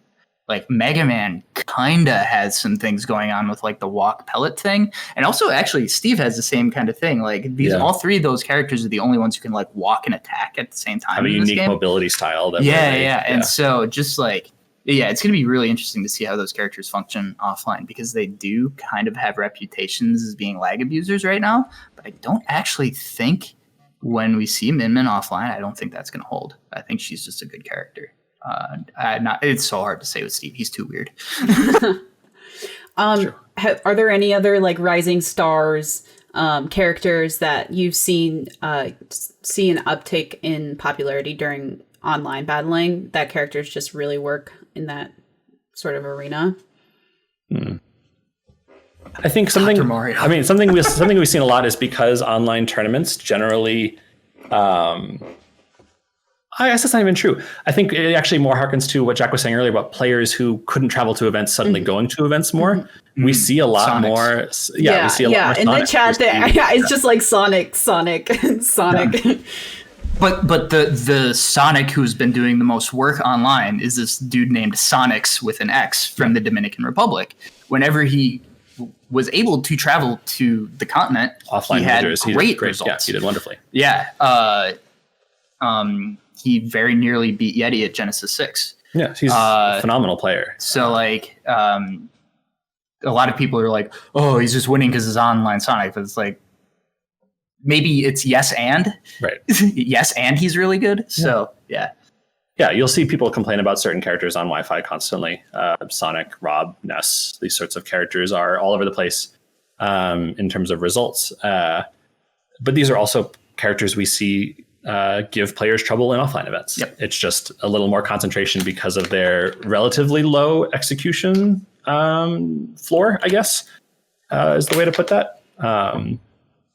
like, Mega Man kind of has some things going on with, like, the walk pellet thing. And also, actually, Steve has the same kind of thing. Like, all 3 of those characters are the only ones who can, like, walk and attack at the same time. Have a unique mobility style. That And so just, like, it's going to be really interesting to see how those characters function offline, because they do kind of have reputations as being lag abusers right now. But I don't actually think when we see Min offline, I don't think that's going to hold. I think she's just a good character. It's so hard to say with Steve. He's too weird. Sure. Are there any other, like, rising stars characters that you've seen see an uptick in popularity during online battling, that characters just really work in that sort of arena? I think something. Something we've seen a lot is because online tournaments generally. I guess that's not even true. I think it actually more harkens to what Jack was saying earlier about players who couldn't travel to events suddenly going to events more. Mm-hmm. We see a lot Sonics. More. We see a lot more. In Sonics. The chat, it's just like Sonic. Yeah. But the Sonic who's been doing the most work online is this dude named Sonics with an X from the Dominican Republic. Whenever he was able to travel to the continent, offline he had great Yeah, results. he did wonderfully. Yeah. He very nearly beat Yeti at Genesis 6. Yeah, he's a phenomenal player. So, like, a lot of people are like, oh, he's just winning because it's online Sonic. But it's like, maybe it's yes and. Right. Yes, and he's really good. So, yeah. Yeah, you'll see people complain about certain characters on Wi-Fi constantly. Sonic, Rob, Ness, these sorts of characters are all over the place in terms of results. But these are also characters we see give players trouble in offline events. Yep. It's just a little more concentration because of their relatively low execution floor, I guess, is the way to put that.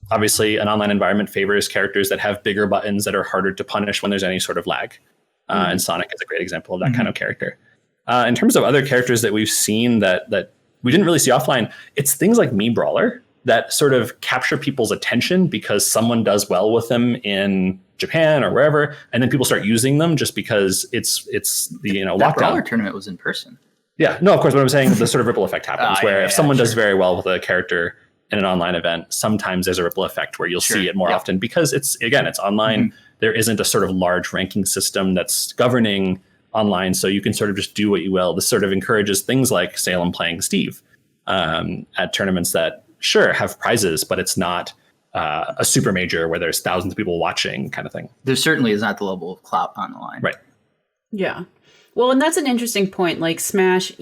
Obviously, an online environment favors characters that have bigger buttons that are harder to punish when there's any sort of lag. And Sonic is a great example of that kind of character. In terms of other characters that we've seen that we didn't really see offline, it's things like Meme Brawler that sort of capture people's attention because someone does well with them in Japan or wherever, and then people start using them just because it's the that lockdown. Brawler tournament was in person. Yeah, no, of course. What I'm saying, the sort of ripple effect happens where if someone does very well with a character in an online event, sometimes there's a ripple effect where you'll see it more often because it's online. There isn't a sort of large ranking system that's governing online, so you can sort of just do what you will. This sort of encourages things like Salem playing Steve at tournaments that have prizes, but it's not a super major where there's thousands of people watching kind of thing. There certainly is not the level of clout on the line. Right. Yeah. Well, and that's an interesting point. Like Smash,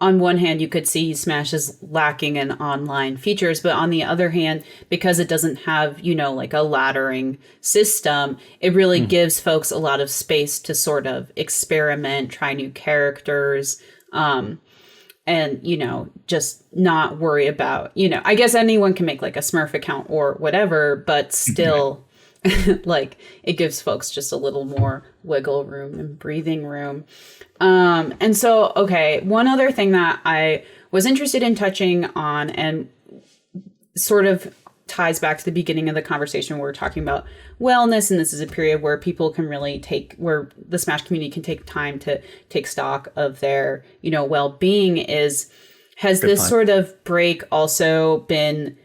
on one hand, you could see Smash is lacking in online features, but on the other hand, because it doesn't have, like a laddering system, it really gives folks a lot of space to sort of experiment, try new characters. and, you know, just not worry about, you know, I guess anyone can make like a Smurf account or whatever, but still like it gives folks just a little more wiggle room and breathing room. And so, okay, one other thing that I was interested in touching on and sort of ties back to the beginning of the conversation where we're talking about wellness, and this is a period where people can really where the Smash community can take time to take stock of their, you know, well-being. Has this sort of break also been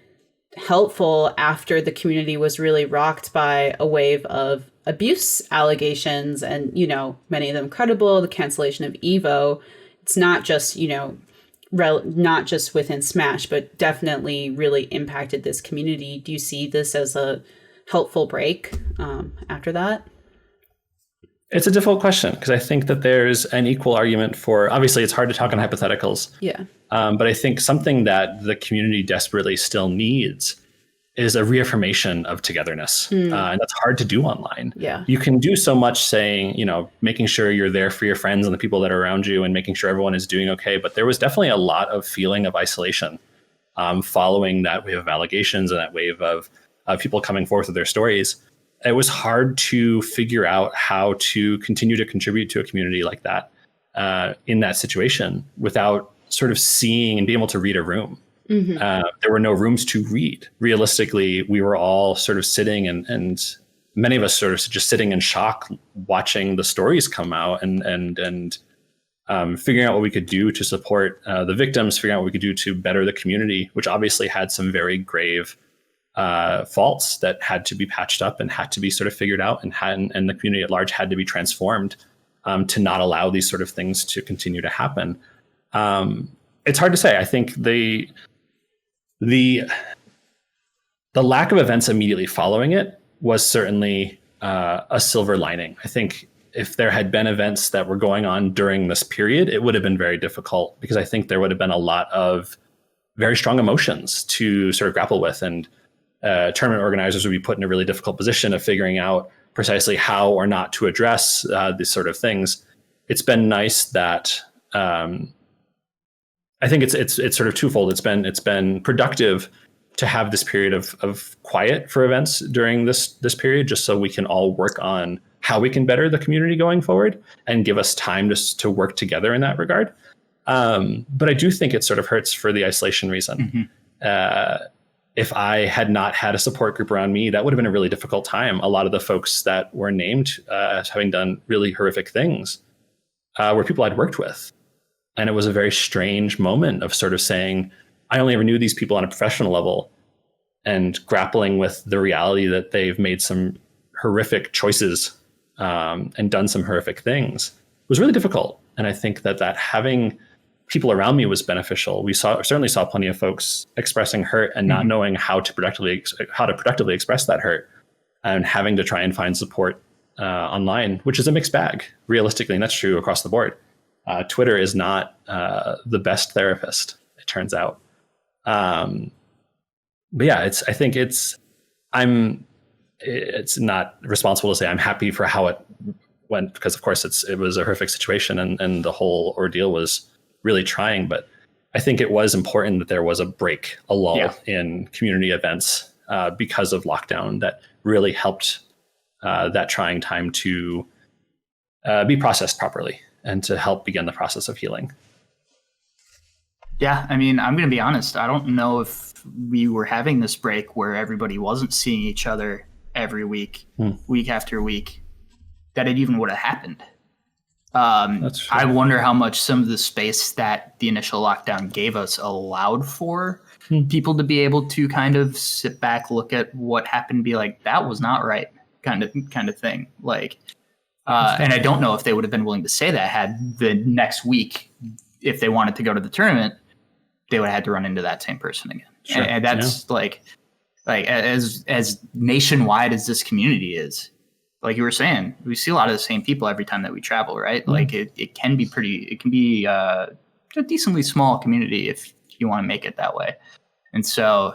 helpful after the community was really rocked by a wave of abuse allegations, and, you know, many of them credible, the cancellation of Evo? It's not just, you know, not just within Smash, but definitely really impacted this community. Do you see this as a helpful break after that? It's a difficult question, because I think that there's an equal argument for, obviously it's hard to talk in hypotheticals. Yeah. But I think something that the community desperately still needs is a reaffirmation of togetherness. And that's hard to do online. Yeah. You can do so much saying, you know, making sure you're there for your friends and the people that are around you and making sure everyone is doing okay. But there was definitely a lot of feeling of isolation following that wave of allegations and that wave of people coming forth with their stories. It was hard to figure out how to continue to contribute to a community like that in that situation without sort of seeing and being able to read a room. There were no rooms to read. Realistically, we were all sort of sitting and many of us sort of just sitting in shock, watching the stories come out and figuring out what we could do to support the victims, figuring out what we could do to better the community, which obviously had some very grave faults that had to be patched up and had to be sort of figured out, and the community at large had to be transformed to not allow these sort of things to continue to happen. It's hard to say. I think the lack of events immediately following it was certainly a silver lining. I think if there had been events that were going on during this period, it would have been very difficult, because I think there would have been a lot of very strong emotions to sort of grapple with, and tournament organizers would be put in a really difficult position of figuring out precisely how or not to address these sort of things. It's been nice that I think it's sort of twofold. It's been productive to have this period of quiet for events during this period, just so we can all work on how we can better the community going forward and give us time to work together in that regard. But I do think it sort of hurts for the isolation reason. If I had not had a support group around me, that would have been a really difficult time. A lot of the folks that were named as having done really horrific things were people I'd worked with. And it was a very strange moment of sort of saying, I only ever knew these people on a professional level, and grappling with the reality that they've made some horrific choices and done some horrific things was really difficult. And I think that having people around me was beneficial. We certainly saw plenty of folks expressing hurt and not knowing how to productively express that hurt, and having to try and find support online, which is a mixed bag, realistically, and that's true across the board. Twitter is not the best therapist, it turns out. But yeah, I think it's not responsible to say I'm happy for how it went, because of course it was a horrific situation and the whole ordeal was really trying. But I think it was important that there was a break, a lull in community events because of lockdown that really helped that trying time to be processed properly and to help begin the process of healing. Yeah, I mean, I'm going to be honest. I don't know if we were having this break where everybody wasn't seeing each other every week, week after week, that it even would have happened. That's true. I wonder how much some of the space that the initial lockdown gave us allowed for people to be able to kind of sit back, look at what happened, be like, that was not right, kind of thing. Like, and I don't know if they would have been willing to say that had the next week, if they wanted to go to the tournament, they would have had to run into that same person again. Sure. And that's like as nationwide as this community is, like you were saying, we see a lot of the same people every time that we travel, right? Like it can be a decently small community if you want to make it that way. And so,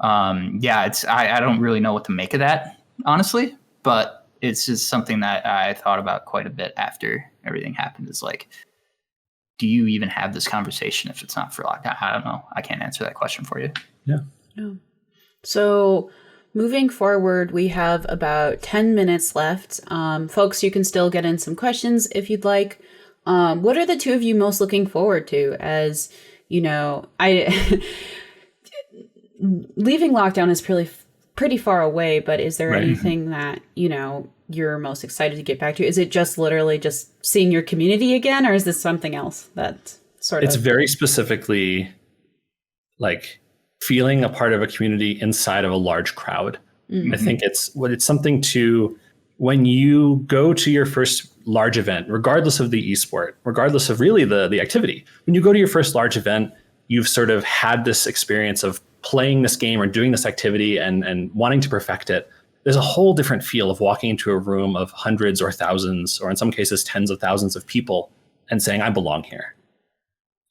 I don't really know what to make of that, honestly, but it's just something that I thought about quite a bit after everything happened. Is like, do you even have this conversation if it's not for lockdown? I don't know. I can't answer that question for you. Yeah. So moving forward, we have about 10 minutes left. Folks, you can still get in some questions if you'd like. What are the two of you most looking forward to? As you know, leaving lockdown is pretty far away, but is there anything that, you know, you're most excited to get back to? Is it just literally just seeing your community again, or is this something else that sort of... It's very specifically like feeling a part of a community inside of a large crowd. I think it's something to, when you go to your first large event, regardless of the esport, regardless of really the activity, when you go to your first large event, you've sort of had this experience of playing this game or doing this activity and wanting to perfect it. There's a whole different feel of walking into a room of hundreds or thousands, or in some cases, tens of thousands of people and saying, I belong here.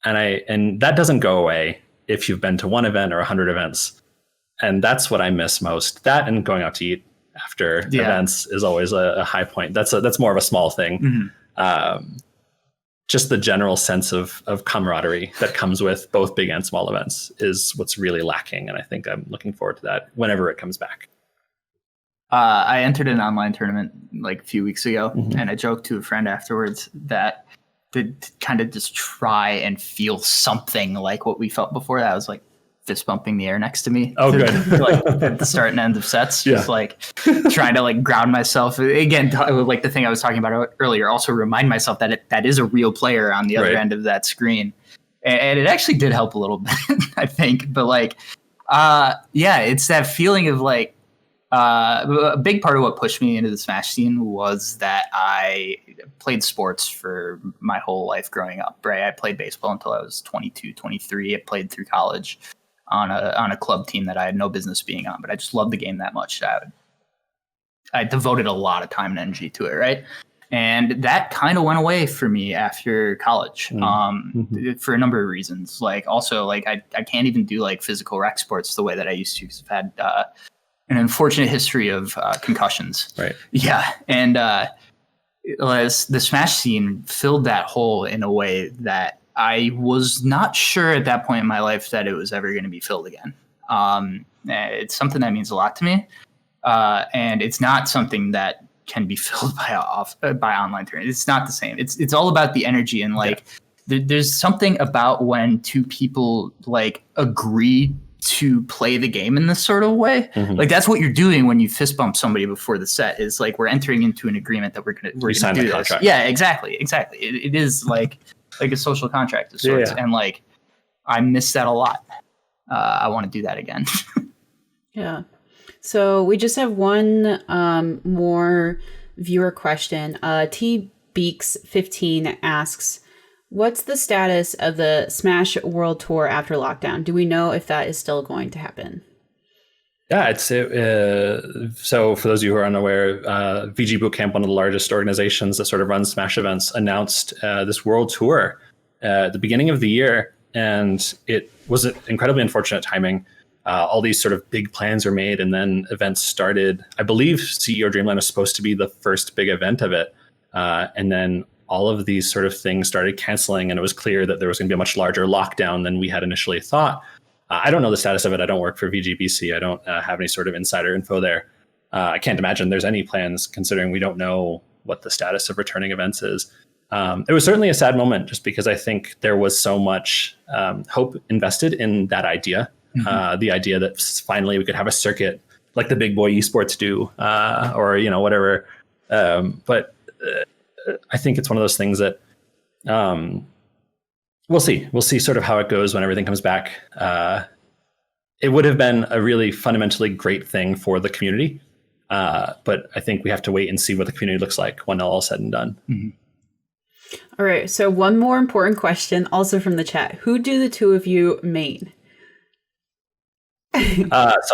And that doesn't go away if you've been to one event or 100 events. And that's what I miss most. That and going out to eat after events is always a high point. That's more of a small thing. Just the general sense of camaraderie that comes with both big and small events is what's really lacking. And I think I'm looking forward to that whenever it comes back. I entered an online tournament like a few weeks ago, and I joked to a friend afterwards that to kind of just try and feel something like what we felt before that. I was like fist bumping the air next to me. Oh, good. Like at the start and end of sets, just like trying to like ground myself. Again, like the thing I was talking about earlier, also remind myself that that is a real player on the other end of that screen. And it actually did help a little bit, I think. But like, it's that feeling of like, a big part of what pushed me into the Smash scene was that I played sports for my whole life growing up, right? I played baseball until I was 22, 23. I played through college on a club team that I had no business being on, but I just loved the game that much. I devoted a lot of time and energy to it, right? And that kind of went away for me after college for a number of reasons. Like also, like I can't even do like physical rec sports the way that I used to because I've had an unfortunate history of concussions. Right. Yeah. And the Smash scene filled that hole in a way that I was not sure at that point in my life that it was ever going to be filled again. It's something that means a lot to me. And it's not something that can be filled by online tournaments. It's not the same. It's all about the energy and like there's something about when two people like agree to play the game in this sort of way. Like that's what you're doing when you fist bump somebody before the set is like, we're entering into an agreement that we're going to do this. Contract. Yeah, exactly. It is like a social contract of sorts. Yeah. And like, I miss that a lot. I want to do that again. Yeah. So we just have one more viewer question. T Beaks 15 asks, what's the status of the Smash World Tour after lockdown? Do we know if that is still going to happen? Yeah, so for those of you who are unaware, VG Bootcamp, one of the largest organizations that sort of runs Smash events, announced this world tour at the beginning of the year, and it was an incredibly unfortunate timing. All these sort of big plans were made, and then events started. I believe CEO Dreamland was supposed to be the first big event of it, and then all of these sort of things started canceling, and it was clear that there was going to be a much larger lockdown than we had initially thought. I don't know the status of it. I don't work for VGBC. I don't have any sort of insider info there. I can't imagine there's any plans considering we don't know what the status of returning events is. It was certainly a sad moment just because I think there was so much hope invested in that idea. The idea that finally we could have a circuit like the big boy esports do, or, you know, whatever. But I think it's one of those things that we'll see. We'll see sort of how it goes when everything comes back. It would have been a really fundamentally great thing for the community. But I think we have to wait and see what the community looks like when all said and done. All right. So one more important question also from the chat. Who do the two of you main? I've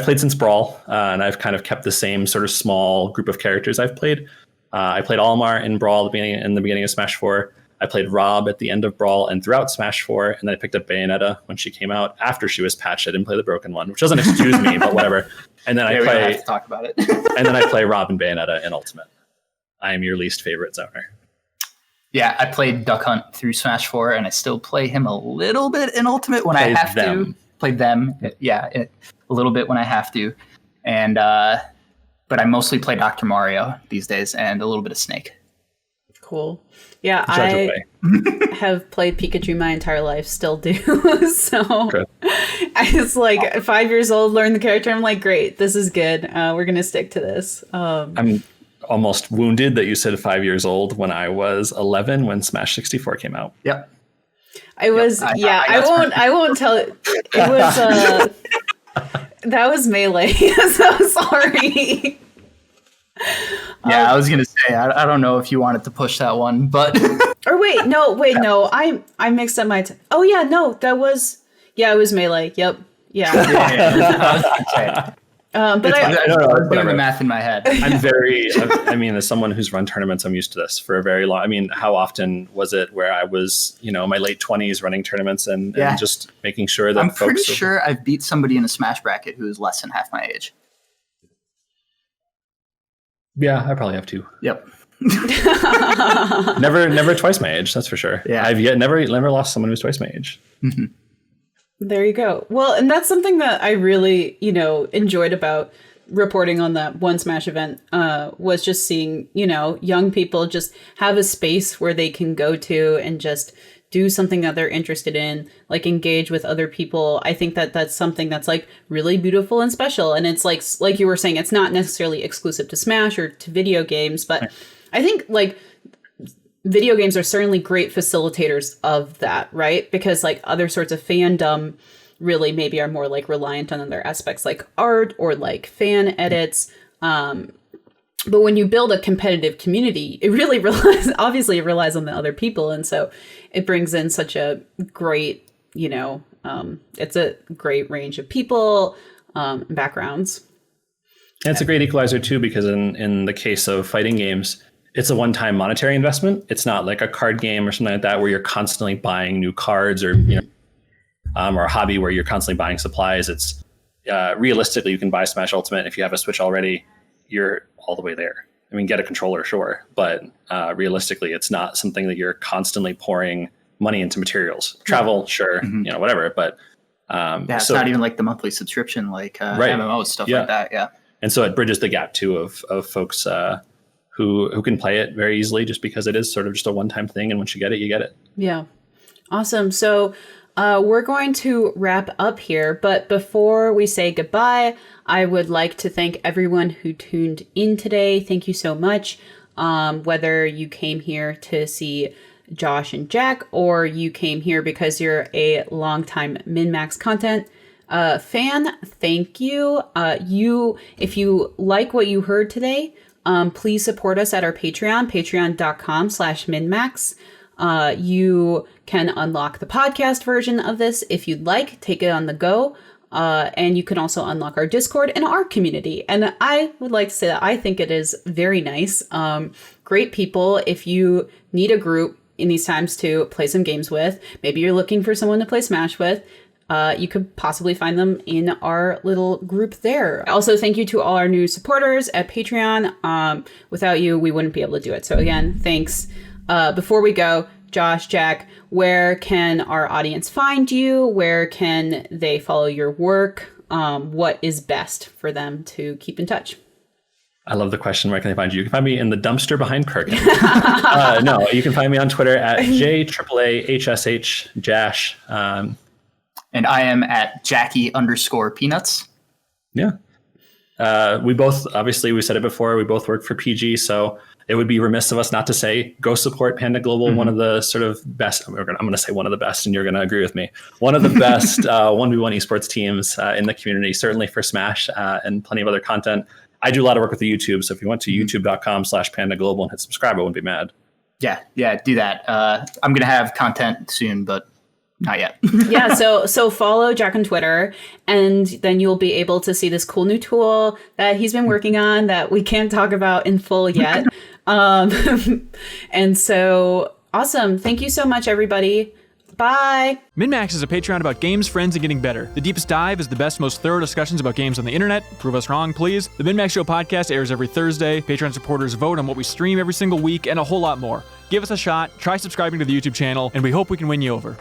played since Brawl, and I've kind of kept the same sort of small group of characters I've played. I played Almar in Brawl in the beginning of Smash 4. I played Rob at the end of Brawl and throughout Smash 4, and then I picked up Bayonetta when she came out after she was patched. I didn't play the broken one, which doesn't excuse me, but whatever. And then we don't have to talk about it. And then I play Rob and Bayonetta in Ultimate. I am your least favorite zoner. Yeah, I played Duck Hunt through Smash 4, and I still play him a little bit in Ultimate when I have to. Play them, yeah, a little bit when I have to. And but I mostly play Dr. Mario these days and a little bit of Snake. Cool. Yeah, I have played Pikachu my entire life, still do. So I was like 5 years old, learned the character. I'm like, great, this is good. We're going to stick to this. I'm almost wounded that you said 5 years old when I was 11 when Smash 64 came out. Yep. I was, I won't tell it. It was, that was Melee. So sorry. Yeah, I was gonna say I don't know if you wanted to push that one, but or wait, no, I mixed up my. Oh yeah, no, that was it was Melee. Yep, yeah. But I don't know. I was doing the math in my head. I'm very. I mean, as someone who's run tournaments, I'm used to this for a very long. I mean, how often was it where I was, my late 20s running tournaments and just making sure that I'm pretty sure I've beat somebody in a Smash bracket who is less than half my age. Yeah, I probably have too. Yep. Never twice my age. That's for sure. Yeah. I've never lost someone who's twice my age. Mm-hmm. There you go. Well, and that's something that I really, enjoyed about reporting on that one Smash event, was just seeing, young people just have a space where they can go to and just do something that they're interested in, like engage with other people. I think that that's something that's like really beautiful and special. And it's like you were saying, it's not necessarily exclusive to Smash or to video games, but I think like video games are certainly great facilitators of that, right? Because like other sorts of fandom really maybe are more like reliant on other aspects like art or like fan edits. But when you build a competitive community, it really relies on the other people. And so it brings in such a great, it's a great range of people, backgrounds. And it's a great equalizer too, because in the case of fighting games, it's a one-time monetary investment. It's not like a card game or something like that where you're constantly buying new cards or, or a hobby where you're constantly buying supplies. It's realistically, you can buy Smash Ultimate. If you have a Switch already, you're all the way there. I mean, get a controller, sure. But realistically, it's not something that you're constantly pouring money into materials. Travel, sure, whatever. But it's not even like the monthly subscription, like MMOs, stuff like that. Yeah. And so it bridges the gap too of folks who can play it very easily just because it is sort of just a one-time thing. And once you get it, you get it. Yeah. Awesome. So we're going to wrap up here. But before we say goodbye, I would like to thank everyone who tuned in today. Thank you so much. Whether you came here to see Josh and Jack, or you came here because you're a longtime MinnMax content fan, thank you. If you like what you heard today, please support us at our Patreon, patreon.com/MinnMax. You can unlock the podcast version of this if you'd like, take it on the go. And you can also unlock our Discord and our community. And I would like to say that I think it is very nice. Great people. If you need a group in these times to play some games with, maybe you're looking for someone to play Smash with, you could possibly find them in our little group there. Also, thank you to all our new supporters at Patreon. Without you, we wouldn't be able to do it. So again, thanks. Before we go, Josh, Jack, where can our audience find you? Where can they follow your work? What is best for them to keep in touch? I love the question. Where can they find you? You can find me in the dumpster behind Kirkin. No, you can find me on Twitter at JAAHSH Jash. And I am at Jackie_Peanuts. Yeah. We both, obviously, we said it before, we both work for PG, so it would be remiss of us not to say, go support Panda Global, one of the sort of best, I'm going to say one of the best, and you're going to agree with me, one of the best 1v1 esports teams in the community, certainly for Smash and plenty of other content. I do a lot of work with the YouTube, so if you went to youtube.com/Panda Global and hit subscribe, I wouldn't be mad. Yeah, do that. I'm going to have content soon, but not yet. Yeah, so follow Jack on Twitter, and then you'll be able to see this cool new tool that he's been working on that we can't talk about in full yet. And so, awesome. Thank you so much, everybody. Bye. MinnMax is a Patreon about games, friends, and getting better. The Deepest Dive is the best, most thorough discussions about games on the internet. Prove us wrong, please. The MinnMax Show podcast airs every Thursday. Patreon supporters vote on what we stream every single week, and a whole lot more. Give us a shot, try subscribing to the YouTube channel, and we hope we can win you over.